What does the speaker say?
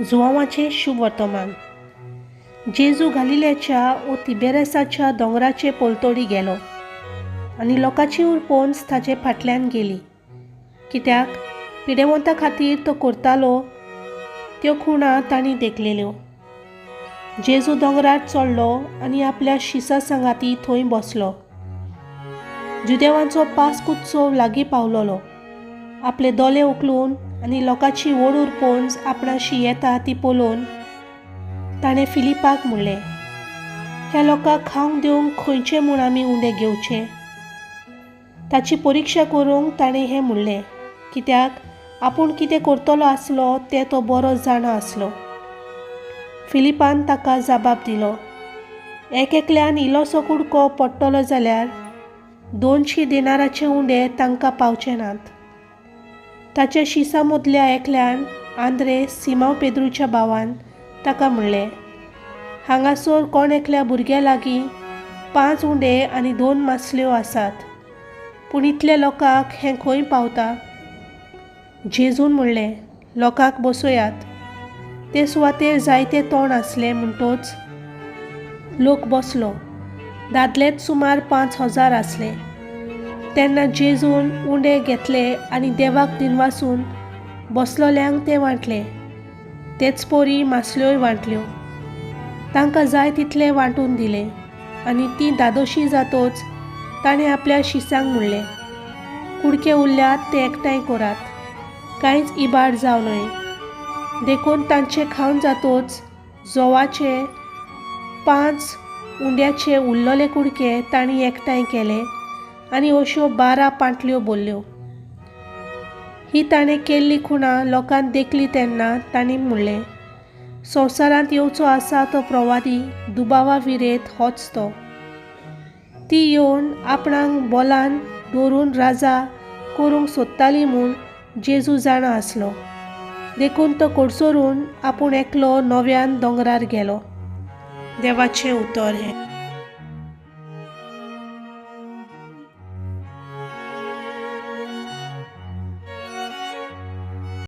जुवांवाचे शुभ वर्तमान. जेजू गालिल्याच्या व तिबेरेसाच्या दोंगराचे पोलतोडी गेलो आनी लोकांची उरपोन्स ताचे फाटल्यान गेली, कित्याक पिडेवंता खातीर तो करतालो त्यो खुणा तांणी देखलेल्यो. जेजू दोंगरार चडलो आनी आपल्या शिसा सांगाती थंय बसलो. जुदेवांचो पास्क उत्सव लागीं पावलोलो. आपले दोळे उखलून आनी लोकांची व्हड उरपोन्स आपणाशी येता ती पळोवन ताणें फिलिपाक म्हणलें, ह्या लोकांक खावंक दिवंक खंयचे म्हूण आमी उंडे घेवचे? ताची परिक्षा करूंक ताणें हें म्हणलें, कित्याक आपूण कितें करतलो आसलो तें तो बरो जाणा आसलो. फिलिपान ताका जबाब दिलो, एकल्यान इल्लोसो कुडको पडटलो जाल्यार 200 दिनाराचे उंडे तांकां पावचे नात. ताच्या शिसा मदल्या एकल्यान, आंद्रे, सिमांव पेद्रूच्या भावान, ताका म्हणलें, हांगासर कोण एकल्या भुरग्या लागीं 5 उंडे आनी 2 मासल्यो आसात, पूण इतल्या लोकांक हें खंय पावता? जेजून म्हणलें, लोकांक बसयात. ते सुवातेर जायते तोंड आसले म्हणटच लोक बसलो. दादलेच सुमार 5000 आसले. तेन्ना जेजून उंडे घेतले आनी देवाक दिनवासून बसलोल्यांक ते वांटले. तेच पोरी मासल्योय वांटल्यो. तांकां जाय तितले वांटून दिले आनी ती दादोशी जातोच ताणें आपल्या शिसांक म्हणलें, कुडके उरल्यात ते एकठांय करात, कांयच इबाड जावं न्हय. देखून तांचे खावन जातोच जोवाचे 5 उंड्याचे उरलोले कुडके तांणी एकठांय केले आनी अश्यो 12 पांटल्यो भरल्यो. ही ताणें केल्ली खुणा लोकांन देखली तेन्ना तांणी म्हणलें, संवसारांत येवचो आसा तो प्रवादी दुबावा विरेत होच तो. ती येवन आपणाक बोलान दवरून राजा करूंक सोदताली म्हूण जेजू जाणा आसलो. देखून तो कडसरून आपूण एकलो नव्यान दोंगरार गेलो. देवाचें उतर हें.